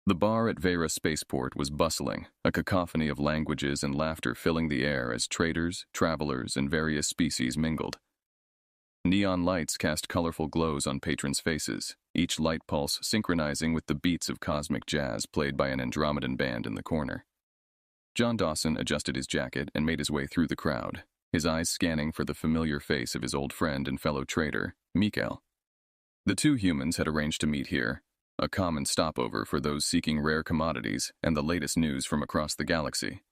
The bar at Vera Spaceport was bustling, a cacophony of languages and laughter filling the air as traders, travelers, and various species mingled. Neon lights cast colorful glows on patrons' faces, each light pulse synchronizing with the beats of cosmic jazz played by an Andromedan band in the corner. John Dawson adjusted his jacket and made his way through the crowd, his eyes scanning for the familiar face of his old friend and fellow trader, Mikael. The two humans had arranged to meet here, a common stopover for those seeking rare commodities and the latest news from across the galaxy.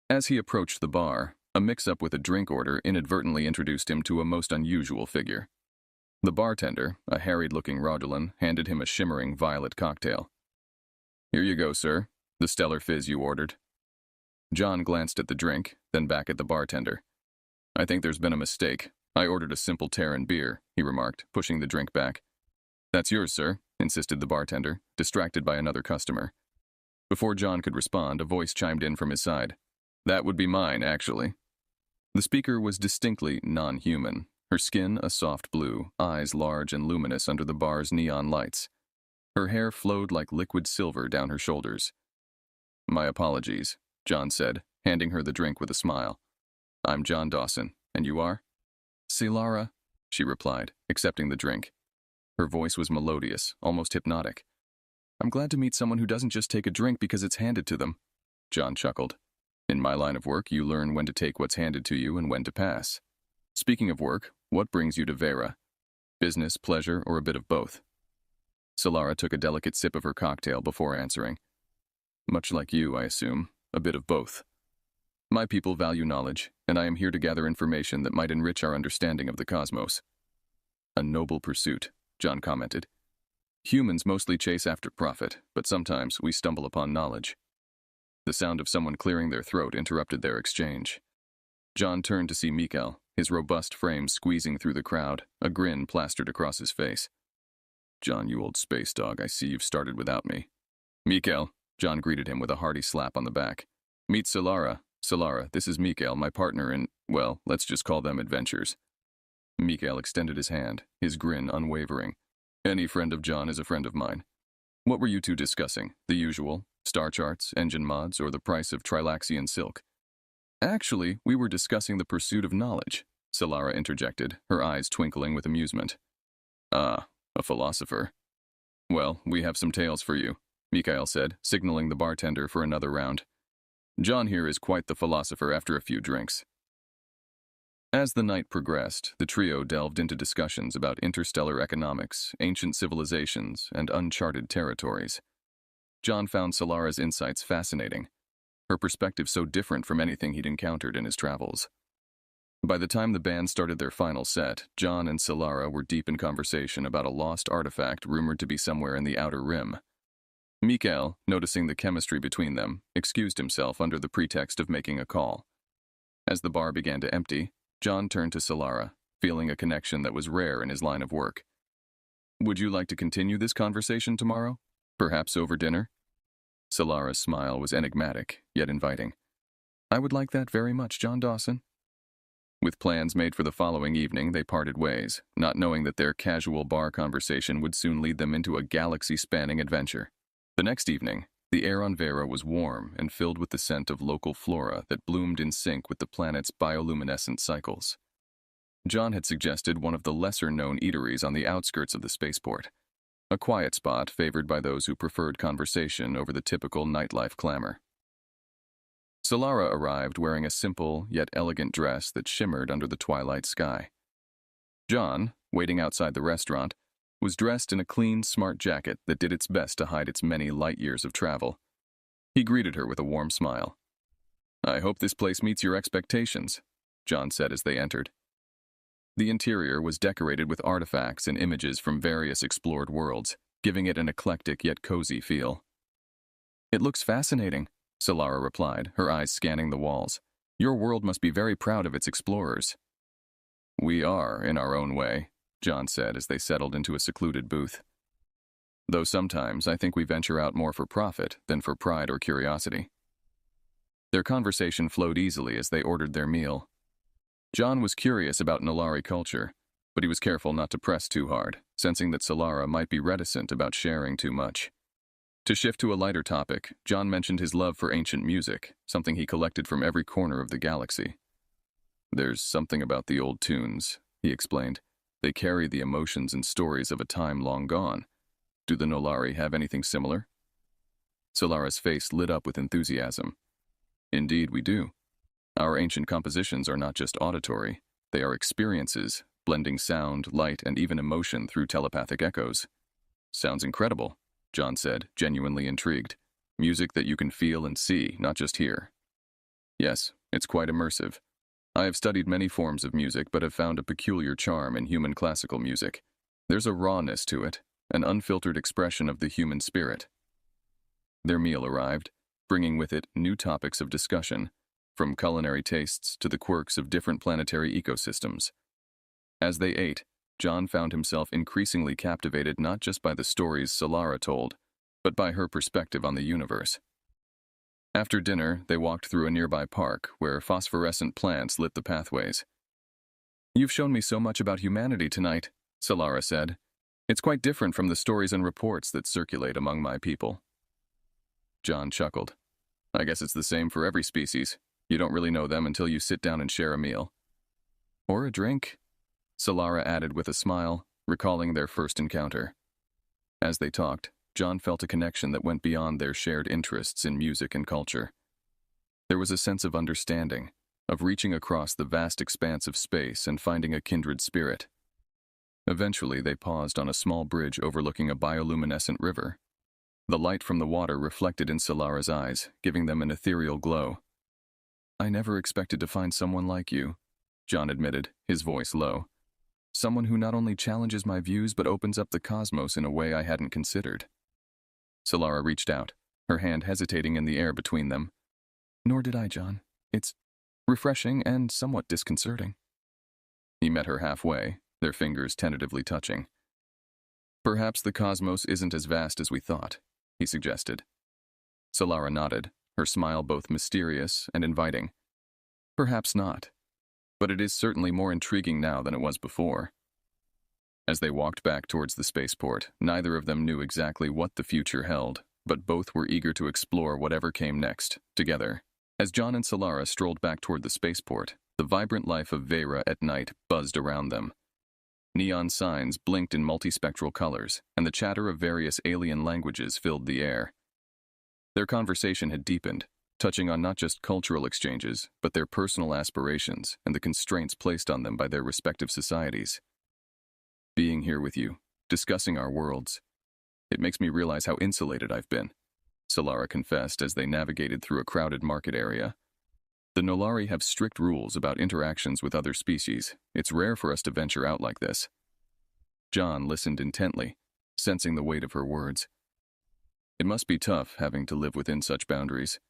As he approached the bar, a mix-up with a drink order inadvertently introduced him to a most unusual figure. The bartender, a harried-looking Rodulan, handed him a shimmering violet cocktail. "Here you go, sir. The stellar fizz you ordered." John glanced at the drink, then back at the bartender. "I think there's been a mistake. I ordered a simple Terran beer," he remarked, pushing the drink back. "That's yours, sir," insisted the bartender, distracted by another customer. Before John could respond, a voice chimed in from his side. "That would be mine, actually." The speaker was distinctly non-human, her skin a soft blue, eyes large and luminous under the bar's neon lights. Her hair flowed like liquid silver down her shoulders. "My apologies," John said, handing her the drink with a smile. "I'm John Dawson, and you are?" "Silara," she replied, accepting the drink. Her voice was melodious, almost hypnotic. "I'm glad to meet someone who doesn't just take a drink because it's handed to them." John chuckled. "In my line of work, you learn when to take what's handed to you and when to pass. Speaking of work, what brings you to Vera? Business, pleasure, or a bit of both?" Solara took a delicate sip of her cocktail before answering. "Much like you, I assume, a bit of both. My people value knowledge, and I am here to gather information that might enrich our understanding of the cosmos." "A noble pursuit," John commented. "Humans mostly chase after profit, but sometimes we stumble upon knowledge." The sound of someone clearing their throat interrupted their exchange. John turned to see Mikael, his robust frame squeezing through the crowd, a grin plastered across his face. "John, you old space dog, I see you've started without me." "Mikael," John greeted him with a hearty slap on the back. "Meet Solara. Solara, this is Mikael, my partner in, well, let's just call them adventures." Mikael extended his hand, his grin unwavering. "Any friend of John is a friend of mine. What were you two discussing? The usual? Star charts, engine mods, or the price of Trilaxian silk?" "Actually, we were discussing the pursuit of knowledge," Solara interjected, her eyes twinkling with amusement. "Ah, a philosopher. Well, we have some tales for you," Mikael said, signaling the bartender for another round. "John here is quite the philosopher after a few drinks." As the night progressed, the trio delved into discussions about interstellar economics, ancient civilizations, and uncharted territories. John found Solara's insights fascinating, her perspective so different from anything he'd encountered in his travels. By the time the band started their final set, John and Solara were deep in conversation about a lost artifact rumored to be somewhere in the Outer Rim. Mikael, noticing the chemistry between them, excused himself under the pretext of making a call. As the bar began to empty, John turned to Solara, feeling a connection that was rare in his line of work. "Would you like to continue this conversation tomorrow? Perhaps over dinner?" Solara's smile was enigmatic, yet inviting. "I would like that very much, John Dawson." With plans made for the following evening, they parted ways, not knowing that their casual bar conversation would soon lead them into a galaxy-spanning adventure. The next evening, the air on Vera was warm and filled with the scent of local flora that bloomed in sync with the planet's bioluminescent cycles. John had suggested one of the lesser-known eateries on the outskirts of the spaceport, a quiet spot favored by those who preferred conversation over the typical nightlife clamor. Solara arrived wearing a simple yet elegant dress that shimmered under the twilight sky. John, waiting outside the restaurant, was dressed in a clean, smart jacket that did its best to hide its many light years of travel. He greeted her with a warm smile. "I hope this place meets your expectations," John said as they entered. The interior was decorated with artifacts and images from various explored worlds, giving it an eclectic yet cozy feel. "It looks fascinating," Solara replied, her eyes scanning the walls. "Your world must be very proud of its explorers." "We are, in our own way," John said as they settled into a secluded booth. "Though sometimes I think we venture out more for profit than for pride or curiosity." Their conversation flowed easily as they ordered their meal. John was curious about Nalari culture, but he was careful not to press too hard, sensing that Solara might be reticent about sharing too much. To shift to a lighter topic, John mentioned his love for ancient music, something he collected from every corner of the galaxy. There's something about the old tunes, he explained. They carry the emotions and stories of a time long gone. Do the Nolari have anything similar? Solara's face lit up with enthusiasm. Indeed, we do. Our ancient compositions are not just auditory, they are experiences, blending sound, light, and even emotion through telepathic echoes. Sounds incredible, John said, genuinely intrigued. Music that you can feel and see, not just hear. Yes, it's quite immersive. I have studied many forms of music, but have found a peculiar charm in human classical music. There's a rawness to it, an unfiltered expression of the human spirit. Their meal arrived, bringing with it new topics of discussion, from culinary tastes to the quirks of different planetary ecosystems. As they ate, John found himself increasingly captivated not just by the stories Solara told, but by her perspective on the universe. After dinner, they walked through a nearby park where phosphorescent plants lit the pathways. "You've shown me so much about humanity tonight," Solara said. "It's quite different from the stories and reports that circulate among my people." John chuckled. "I guess it's the same for every species. You don't really know them until you sit down and share a meal." "Or a drink," Solara added with a smile, recalling their first encounter. As they talked, John felt a connection that went beyond their shared interests in music and culture. There was a sense of understanding, of reaching across the vast expanse of space and finding a kindred spirit. Eventually, they paused on a small bridge overlooking a bioluminescent river. The light from the water reflected in Solara's eyes, giving them an ethereal glow. "I never expected to find someone like you," John admitted, his voice low. "Someone who not only challenges my views but opens up the cosmos in a way I hadn't considered." Solara reached out, her hand hesitating in the air between them. "Nor did I, John. It's refreshing and somewhat disconcerting." He met her halfway, their fingers tentatively touching. "Perhaps the cosmos isn't as vast as we thought," he suggested. Solara nodded, her smile both mysterious and inviting. "Perhaps not, but it is certainly more intriguing now than it was before." As they walked back towards the spaceport, neither of them knew exactly what the future held, but both were eager to explore whatever came next, together. As John and Solara strolled back toward the spaceport, the vibrant life of Vera at night buzzed around them. Neon signs blinked in multispectral colors, and the chatter of various alien languages filled the air. Their conversation had deepened, touching on not just cultural exchanges, but their personal aspirations and the constraints placed on them by their respective societies. "Being here with you, discussing our worlds, it makes me realize how insulated I've been," Solara confessed as they navigated through a crowded market area. "The Nolari have strict rules about interactions with other species. It's rare for us to venture out like this." John listened intently, sensing the weight of her words. "It must be tough having to live within such boundaries.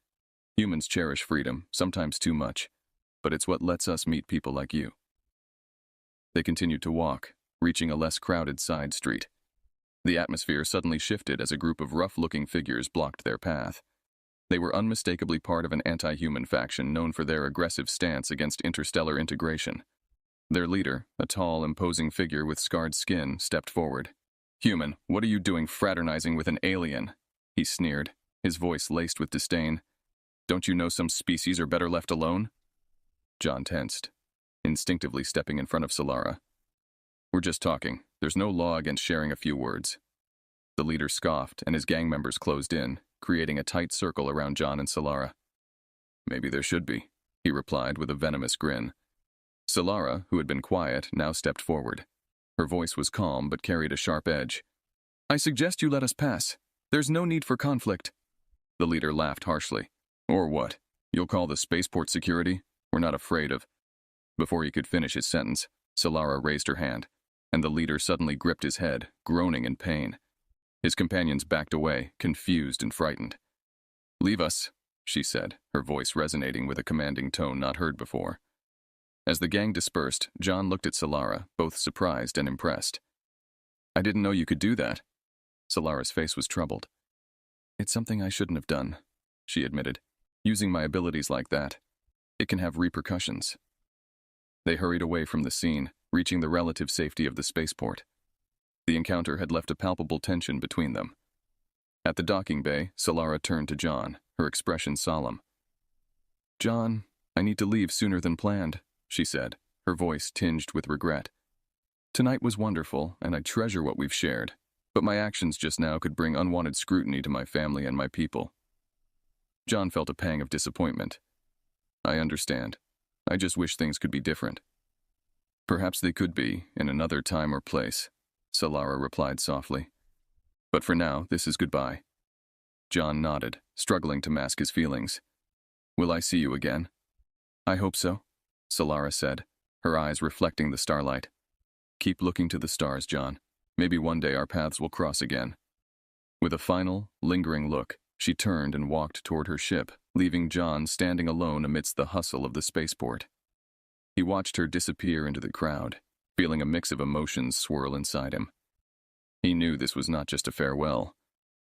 Humans cherish freedom, sometimes too much, but it's what lets us meet people like you." They continued to walk, reaching a less crowded side street. The atmosphere suddenly shifted as a group of rough-looking figures blocked their path. They were unmistakably part of an anti-human faction known for their aggressive stance against interstellar integration. Their leader, a tall, imposing figure with scarred skin, stepped forward. "Human, what are you doing fraternizing with an alien?" he sneered, his voice laced with disdain. "Don't you know some species are better left alone?" John tensed, instinctively stepping in front of Solara. "We're just talking. There's no law against sharing a few words." The leader scoffed, and his gang members closed in, creating a tight circle around John and Solara. "Maybe there should be," he replied with a venomous grin. Solara, who had been quiet, now stepped forward. Her voice was calm but carried a sharp edge. "I suggest you let us pass. There's no need for conflict." The leader laughed harshly. "Or what? You'll call the spaceport security? We're not afraid of—" Before he could finish his sentence, Solara raised her hand, and the leader suddenly gripped his head, groaning in pain. His companions backed away, confused and frightened. "Leave us," she said, her voice resonating with a commanding tone not heard before. As the gang dispersed, John looked at Solara, both surprised and impressed. "I didn't know you could do that." Solara's face was troubled. "It's something I shouldn't have done," she admitted. "Using my abilities like that, it can have repercussions." They hurried away from the scene, reaching the relative safety of the spaceport. The encounter had left a palpable tension between them. At the docking bay, Solara turned to John, her expression solemn. "John, I need to leave sooner than planned," she said, her voice tinged with regret. "Tonight was wonderful, and I treasure what we've shared, but my actions just now could bring unwanted scrutiny to my family and my people." John felt a pang of disappointment. "I understand. I just wish things could be different." "Perhaps they could be, in another time or place," Solara replied softly. "But for now, this is goodbye." John nodded, struggling to mask his feelings. "Will I see you again?" "I hope so," Solara said, her eyes reflecting the starlight. "Keep looking to the stars, John. Maybe one day our paths will cross again." With a final, lingering look, she turned and walked toward her ship, leaving John standing alone amidst the hustle of the spaceport. He watched her disappear into the crowd, feeling a mix of emotions swirl inside him. He knew this was not just a farewell.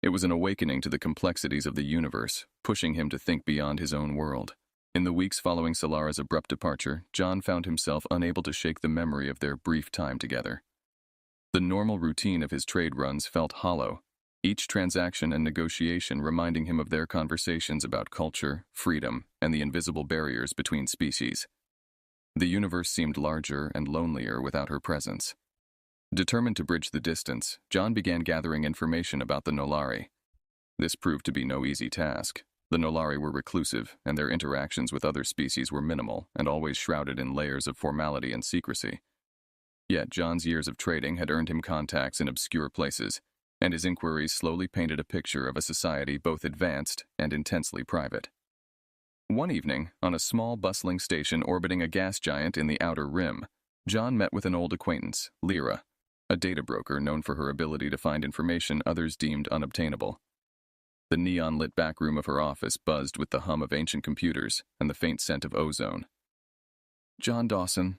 It was an awakening to the complexities of the universe, pushing him to think beyond his own world. In the weeks following Solara's abrupt departure, John found himself unable to shake the memory of their brief time together. The normal routine of his trade runs felt hollow, each transaction and negotiation reminding him of their conversations about culture, freedom, and the invisible barriers between species. The universe seemed larger and lonelier without her presence. Determined to bridge the distance, John began gathering information about the Nolari. This proved to be no easy task. The Nolari were reclusive, and their interactions with other species were minimal and always shrouded in layers of formality and secrecy. Yet John's years of trading had earned him contacts in obscure places, and his inquiries slowly painted a picture of a society both advanced and intensely private. One evening, on a small, bustling station orbiting a gas giant in the outer rim, John met with an old acquaintance, Lyra, a data broker known for her ability to find information others deemed unobtainable. The neon-lit back room of her office buzzed with the hum of ancient computers and the faint scent of ozone. "John Dawson,"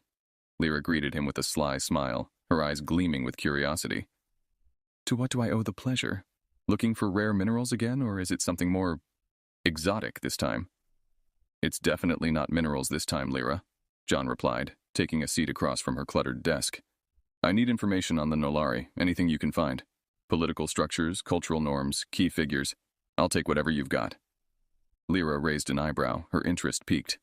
Lyra greeted him with a sly smile, her eyes gleaming with curiosity. "To what do I owe the pleasure? Looking for rare minerals again, or is it something more exotic this time?" "It's definitely not minerals this time, Lyra," John replied, taking a seat across from her cluttered desk. "I need information on the Nolari, anything you can find. Political structures, cultural norms, key figures. I'll take whatever you've got." Lyra raised an eyebrow, her interest piqued.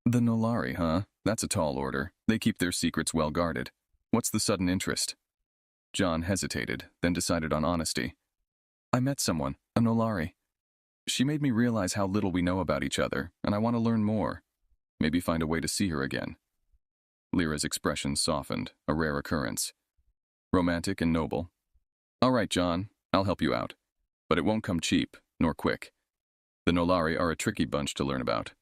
"The Nolari, huh? That's a tall order. They keep their secrets well guarded. What's the sudden interest?" John hesitated, then decided on honesty. "I met someone, a Nolari. She made me realize how little we know about each other, and I want to learn more. Maybe find a way to see her again." Lyra's expression softened, a rare occurrence. "Romantic and noble. All right, John, I'll help you out. But it won't come cheap, nor quick. The Nolari are a tricky bunch to learn about."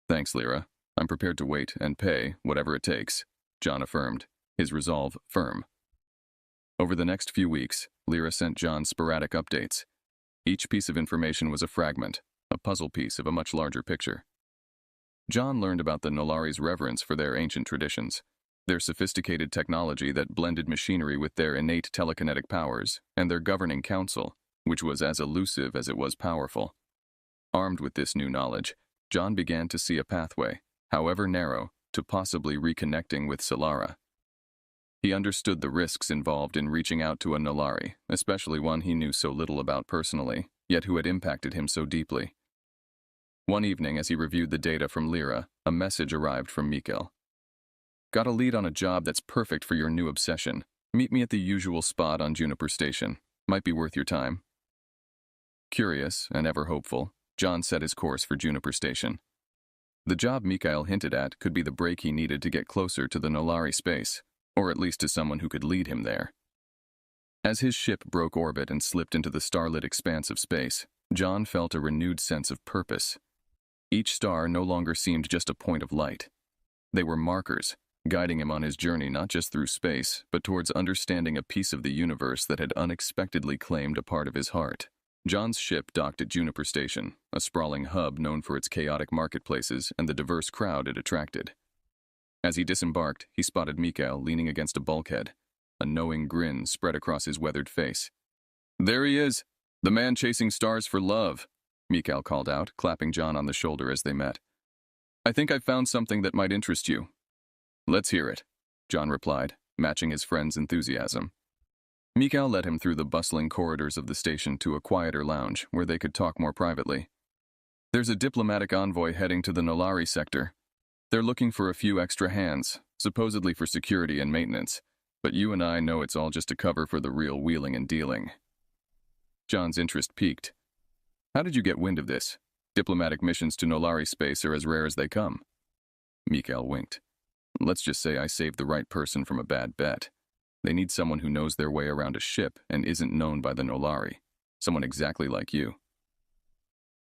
"Thanks, Lyra. I'm prepared to wait and pay whatever it takes," John affirmed, his resolve firm. Over the next few weeks, Lyra sent John sporadic updates. Each piece of information was a fragment, a puzzle piece of a much larger picture. John learned about the Nolari's reverence for their ancient traditions, their sophisticated technology that blended machinery with their innate telekinetic powers, and their governing council, which was as elusive as it was powerful. Armed with this new knowledge, John began to see a pathway, however narrow, to possibly reconnecting with Solara. He understood the risks involved in reaching out to a Nolari, especially one he knew so little about personally, yet who had impacted him so deeply. One evening, as he reviewed the data from Lyra, a message arrived from Mikhail. "Got a lead on a job that's perfect for your new obsession. Meet me at the usual spot on Juniper Station. Might be worth your time." Curious and ever hopeful, John set his course for Juniper Station. The job Mikhail hinted at could be the break he needed to get closer to the Nolari space, or at least to someone who could lead him there. As his ship broke orbit and slipped into the starlit expanse of space, John felt a renewed sense of purpose. Each star no longer seemed just a point of light. They were markers, guiding him on his journey not just through space, but towards understanding a piece of the universe that had unexpectedly claimed a part of his heart. John's ship docked at Juniper Station, a sprawling hub known for its chaotic marketplaces and the diverse crowd it attracted. As he disembarked, he spotted Mikhail leaning against a bulkhead. A knowing grin spread across his weathered face. "There he is, the man chasing stars for love," Mikhail called out, clapping John on the shoulder as they met. "I think I've found something that might interest you." "Let's hear it," John replied, matching his friend's enthusiasm. Mikhail led him through the bustling corridors of the station to a quieter lounge where they could talk more privately. There's a diplomatic envoy heading to the Nolari sector. They're looking for a few extra hands, supposedly for security and maintenance, but you and I know it's all just a cover for the real wheeling and dealing. John's interest piqued. How did you get wind of this? Diplomatic missions to Nolari space are as rare as they come. Mikhail winked. Let's just say I saved the right person from a bad bet. They need someone who knows their way around a ship and isn't known by the Nolari. Someone exactly like you.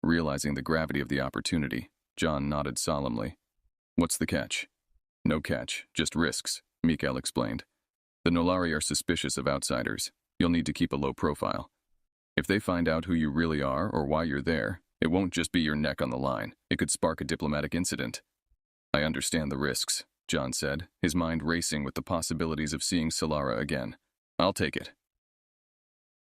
Realizing the gravity of the opportunity, John nodded solemnly. What's the catch? No catch, just risks, Mikhail explained. The Nolari are suspicious of outsiders. You'll need to keep a low profile. If they find out who you really are or why you're there, it won't just be your neck on the line. It could spark a diplomatic incident. I understand the risks, John said, his mind racing with the possibilities of seeing Solara again. I'll take it.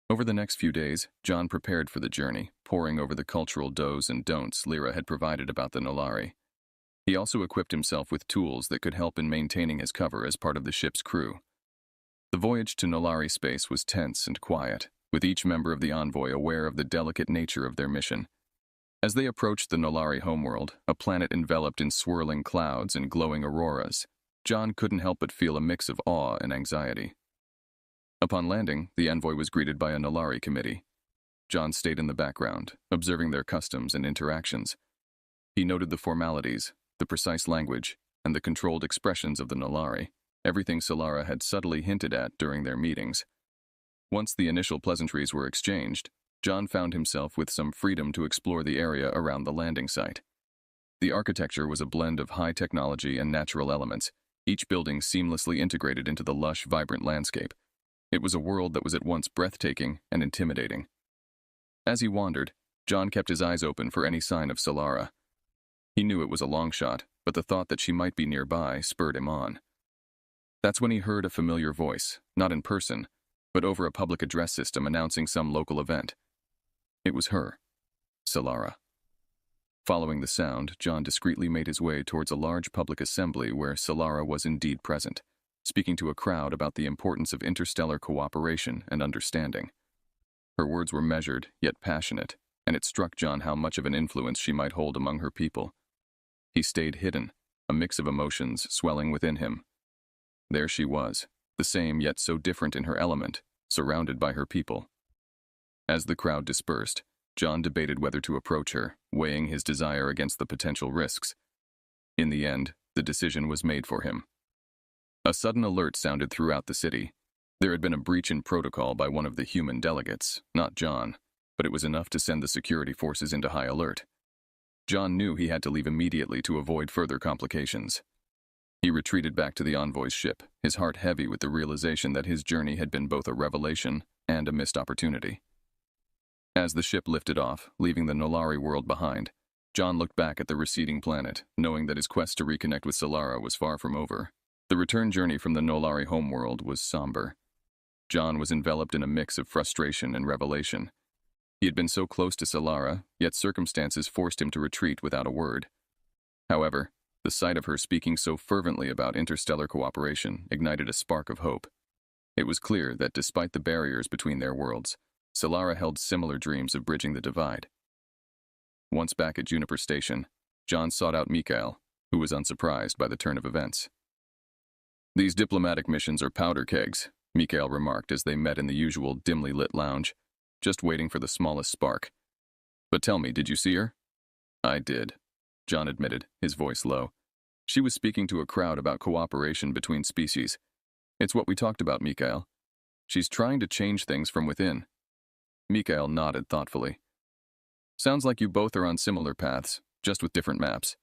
Over the next few days, John prepared for the journey, poring over the cultural do's and don'ts Lyra had provided about the Nolari. He also equipped himself with tools that could help in maintaining his cover as part of the ship's crew. The voyage to Nolari space was tense and quiet, with each member of the envoy aware of the delicate nature of their mission. As they approached the Nolari homeworld, a planet enveloped in swirling clouds and glowing auroras, John couldn't help but feel a mix of awe and anxiety. Upon landing, the envoy was greeted by a Nolari committee. John stayed in the background, observing their customs and interactions. He noted the formalities, the precise language, and the controlled expressions of the Nolari, everything Solara had subtly hinted at during their meetings. Once the initial pleasantries were exchanged, John found himself with some freedom to explore the area around the landing site. The architecture was a blend of high technology and natural elements, each building seamlessly integrated into the lush, vibrant landscape. It was a world that was at once breathtaking and intimidating. As he wandered, John kept his eyes open for any sign of Solara. He knew it was a long shot, but the thought that she might be nearby spurred him on. That's when he heard a familiar voice, not in person, but over a public address system announcing some local event. It was her, Solara. Following the sound, John discreetly made his way towards a large public assembly where Solara was indeed present, speaking to a crowd about the importance of interstellar cooperation and understanding. Her words were measured, yet passionate, and it struck John how much of an influence she might hold among her people. He stayed hidden, a mix of emotions swelling within him. There she was, the same yet so different in her element, surrounded by her people. As the crowd dispersed, John debated whether to approach her, weighing his desire against the potential risks. In the end, the decision was made for him. A sudden alert sounded throughout the city. There had been a breach in protocol by one of the human delegates, not John, but it was enough to send the security forces into high alert. John knew he had to leave immediately to avoid further complications. He retreated back to the envoy's ship, his heart heavy with the realization that his journey had been both a revelation and a missed opportunity. As the ship lifted off, leaving the Nolari world behind, John looked back at the receding planet, knowing that his quest to reconnect with Solara was far from over. The return journey from the Nolari homeworld was somber. John was enveloped in a mix of frustration and revelation. He had been so close to Solara, yet circumstances forced him to retreat without a word. However, the sight of her speaking so fervently about interstellar cooperation ignited a spark of hope. It was clear that despite the barriers between their worlds, Solara held similar dreams of bridging the divide. Once back at Juniper Station, John sought out Mikhail, who was unsurprised by the turn of events. These diplomatic missions are powder kegs, Mikhail remarked as they met in the usual dimly lit lounge, just waiting for the smallest spark. But tell me, did you see her? I did, John admitted, his voice low. She was speaking to a crowd about cooperation between species. It's what we talked about, Mikhail. She's trying to change things from within. Mikhail nodded thoughtfully. Sounds like you both are on similar paths, just with different maps.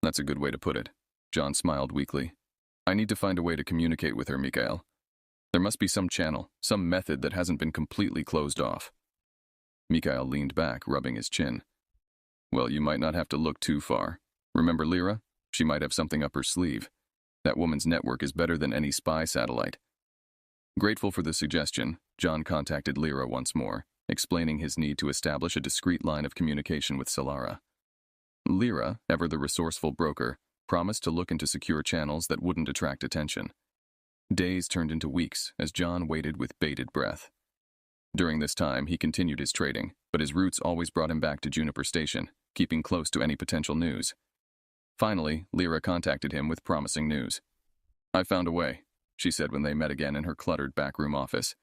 That's a good way to put it. John smiled weakly. I need to find a way to communicate with her, Mikhail. There must be some channel, some method that hasn't been completely closed off. Mikhail leaned back, rubbing his chin. Well, you might not have to look too far. Remember Lyra? She might have something up her sleeve. That woman's network is better than any spy satellite. Grateful for the suggestion, John contacted Lyra once more, explaining his need to establish a discreet line of communication with Solara. Lyra, ever the resourceful broker, promised to look into secure channels that wouldn't attract attention. Days turned into weeks as John waited with bated breath. During this time, he continued his trading, but his roots always brought him back to Juniper Station, keeping close to any potential news. Finally, Lyra contacted him with promising news. "I found a way," she said when they met again in her cluttered backroom office.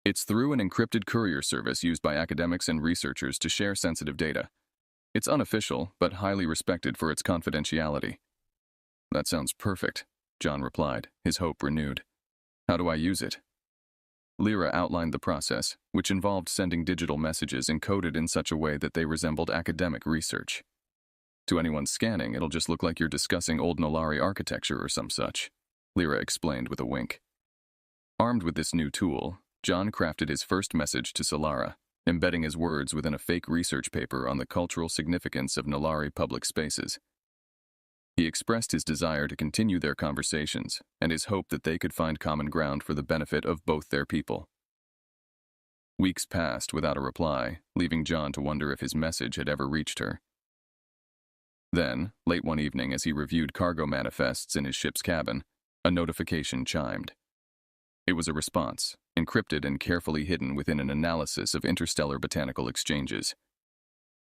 "It's through an encrypted courier service used by academics and researchers to share sensitive data. It's unofficial, but highly respected for its confidentiality." "That sounds perfect," John replied, his hope renewed. "How do I use it?" Lyra outlined the process, which involved sending digital messages encoded in such a way that they resembled academic research. "To anyone scanning, it'll just look like you're discussing old Nolari architecture or some such," Lyra explained with a wink. Armed with this new tool, John crafted his first message to Solara, embedding his words within a fake research paper on the cultural significance of Nolari public spaces. He expressed his desire to continue their conversations and his hope that they could find common ground for the benefit of both their people. Weeks passed without a reply, leaving John to wonder if his message had ever reached her. Then, late one evening as he reviewed cargo manifests in his ship's cabin, a notification chimed. It was a response, encrypted and carefully hidden within an analysis of interstellar botanical exchanges.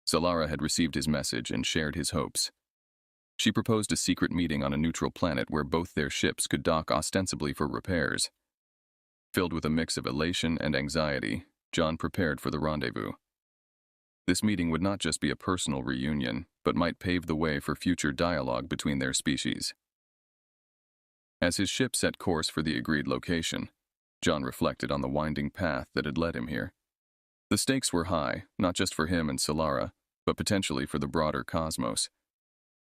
Solara had received his message and shared his hopes. She proposed a secret meeting on a neutral planet where both their ships could dock ostensibly for repairs. Filled with a mix of elation and anxiety, John prepared for the rendezvous. This meeting would not just be a personal reunion, but might pave the way for future dialogue between their species. As his ship set course for the agreed location, John reflected on the winding path that had led him here. The stakes were high, not just for him and Solara, but potentially for the broader cosmos.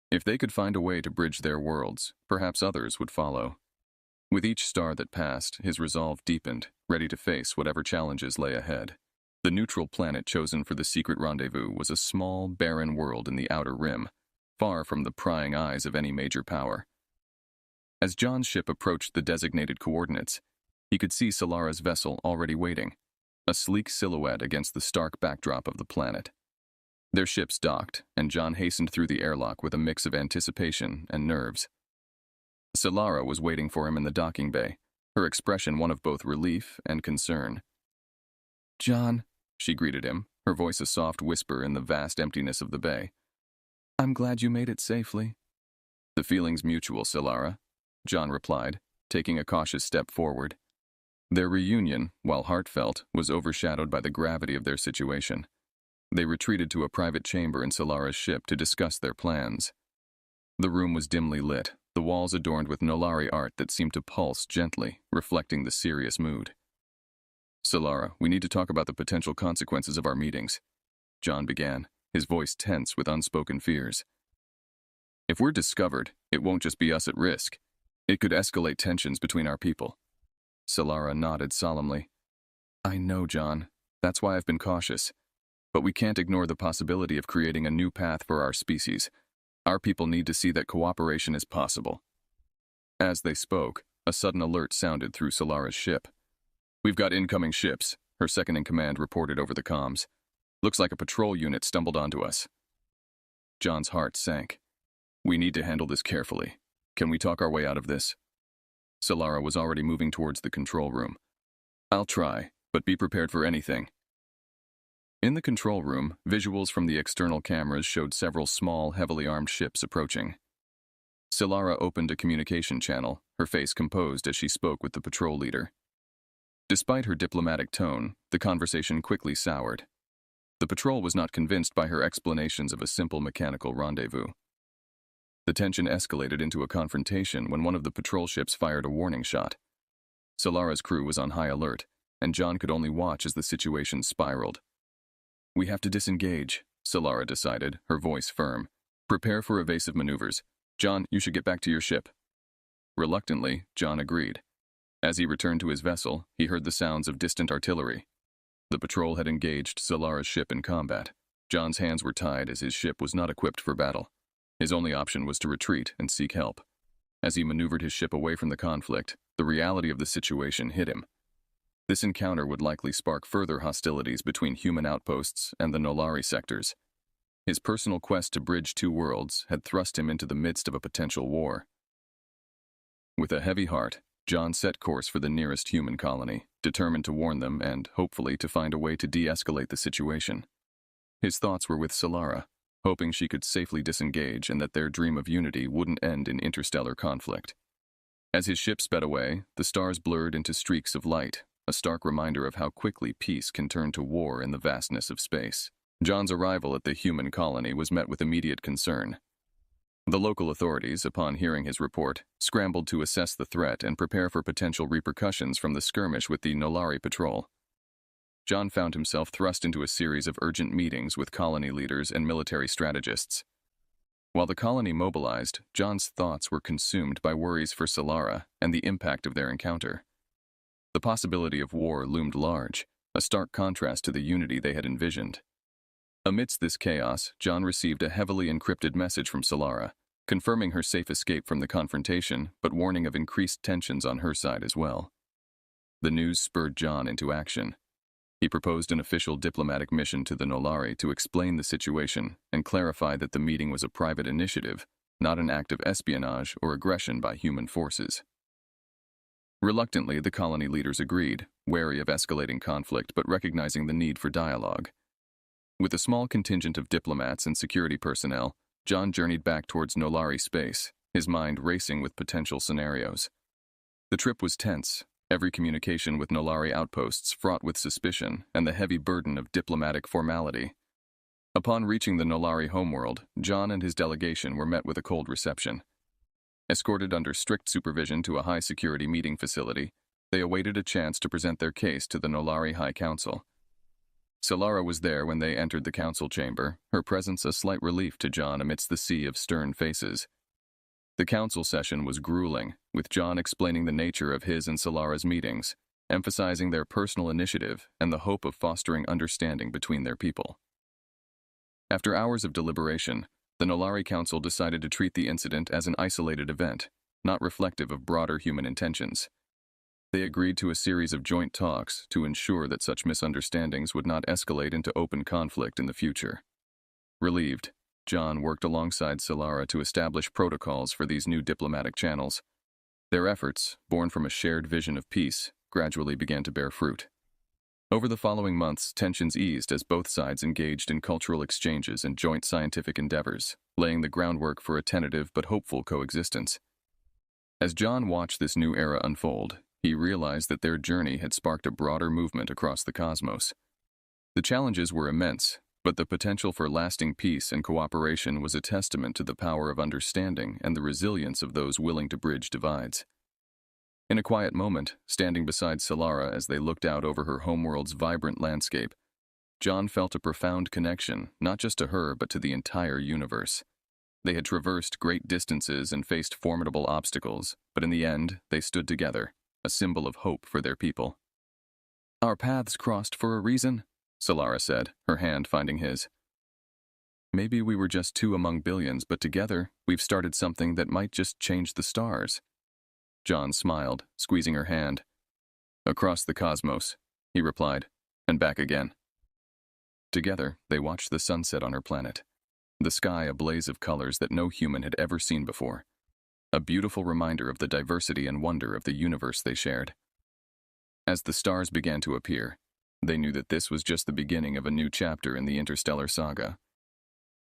If they could find a way to bridge their worlds, perhaps others would follow. With each star that passed, his resolve deepened, ready to face whatever challenges lay ahead. The neutral planet chosen for the secret rendezvous was a small, barren world in the outer rim, far from the prying eyes of any major power. As John's ship approached the designated coordinates, he could see Solara's vessel already waiting, a sleek silhouette against the stark backdrop of the planet. Their ships docked, and John hastened through the airlock with a mix of anticipation and nerves. Solara was waiting for him in the docking bay, her expression one of both relief and concern. "John," she greeted him, her voice a soft whisper in the vast emptiness of the bay. "I'm glad you made it safely." "The feeling's mutual, Solara," John replied, taking a cautious step forward. Their reunion, while heartfelt, was overshadowed by the gravity of their situation. They retreated to a private chamber in Solara's ship to discuss their plans. The room was dimly lit, the walls adorned with Nolari art that seemed to pulse gently, reflecting the serious mood. "Solara, we need to talk about the potential consequences of our meetings," John began, his voice tense with unspoken fears. "If we're discovered, it won't just be us at risk. It could escalate tensions between our people." Solara nodded solemnly. "I know, John. That's why I've been cautious. But we can't ignore the possibility of creating a new path for our species. Our people need to see that cooperation is possible." As they spoke, a sudden alert sounded through Solara's ship. "We've got incoming ships," her second-in-command reported over the comms. "Looks like a patrol unit stumbled onto us." John's heart sank. "We need to handle this carefully. Can we talk our way out of this?" Solara was already moving towards the control room. "I'll try, but be prepared for anything." In the control room, visuals from the external cameras showed several small, heavily armed ships approaching. Solara opened a communication channel, her face composed as she spoke with the patrol leader. Despite her diplomatic tone, the conversation quickly soured. The patrol was not convinced by her explanations of a simple mechanical rendezvous. The tension escalated into a confrontation when one of the patrol ships fired a warning shot. Solara's crew was on high alert, and John could only watch as the situation spiraled. "We have to disengage," Solara decided, her voice firm. "Prepare for evasive maneuvers. John, you should get back to your ship." Reluctantly, John agreed. As he returned to his vessel, he heard the sounds of distant artillery. The patrol had engaged Solara's ship in combat. John's hands were tied as his ship was not equipped for battle. His only option was to retreat and seek help. As he maneuvered his ship away from the conflict, the reality of the situation hit him. This encounter would likely spark further hostilities between human outposts and the Nolari sectors. His personal quest to bridge two worlds had thrust him into the midst of a potential war. With a heavy heart, John set course for the nearest human colony, determined to warn them and, hopefully, to find a way to de-escalate the situation. His thoughts were with Solara, hoping she could safely disengage and that their dream of unity wouldn't end in interstellar conflict. As his ship sped away, the stars blurred into streaks of light, a stark reminder of how quickly peace can turn to war in the vastness of space. John's arrival at the human colony was met with immediate concern. The local authorities, upon hearing his report, scrambled to assess the threat and prepare for potential repercussions from the skirmish with the Nolari patrol. John found himself thrust into a series of urgent meetings with colony leaders and military strategists. While the colony mobilized, John's thoughts were consumed by worries for Solara and the impact of their encounter. The possibility of war loomed large, a stark contrast to the unity they had envisioned. Amidst this chaos, John received a heavily encrypted message from Solara, confirming her safe escape from the confrontation, but warning of increased tensions on her side as well. The news spurred John into action. He proposed an official diplomatic mission to the Nolari to explain the situation and clarify that the meeting was a private initiative, not an act of espionage or aggression by human forces. Reluctantly, the colony leaders agreed, wary of escalating conflict but recognizing the need for dialogue. With a small contingent of diplomats and security personnel, John journeyed back towards Nolari space, his mind racing with potential scenarios. The trip was tense, every communication with Nolari outposts fraught with suspicion and the heavy burden of diplomatic formality. Upon reaching the Nolari homeworld, John and his delegation were met with a cold reception. Escorted under strict supervision to a high-security meeting facility, they awaited a chance to present their case to the Nolari High Council. Solara was there when they entered the council chamber, her presence a slight relief to John amidst the sea of stern faces. The council session was grueling, with John explaining the nature of his and Solara's meetings, emphasizing their personal initiative and the hope of fostering understanding between their people. After hours of deliberation, the Nolari Council decided to treat the incident as an isolated event, not reflective of broader human intentions. They agreed to a series of joint talks to ensure that such misunderstandings would not escalate into open conflict in the future. Relieved, John worked alongside Solara to establish protocols for these new diplomatic channels. Their efforts, born from a shared vision of peace, gradually began to bear fruit. Over the following months, tensions eased as both sides engaged in cultural exchanges and joint scientific endeavors, laying the groundwork for a tentative but hopeful coexistence. As John watched this new era unfold, he realized that their journey had sparked a broader movement across the cosmos. The challenges were immense, but the potential for lasting peace and cooperation was a testament to the power of understanding and the resilience of those willing to bridge divides. In a quiet moment, standing beside Solara as they looked out over her homeworld's vibrant landscape, John felt a profound connection, not just to her but to the entire universe. They had traversed great distances and faced formidable obstacles, but in the end, they stood together, a symbol of hope for their people. "Our paths crossed for a reason," Solara said, her hand finding his. "Maybe we were just two among billions, but together, we've started something that might just change the stars." John smiled, squeezing her hand. "Across the cosmos," he replied, and back again. Together, they watched the sunset on her planet, the sky a blaze of colors that no human had ever seen before. A beautiful reminder of the diversity and wonder of the universe they shared. As the stars began to appear, they knew that this was just the beginning of a new chapter in the interstellar saga.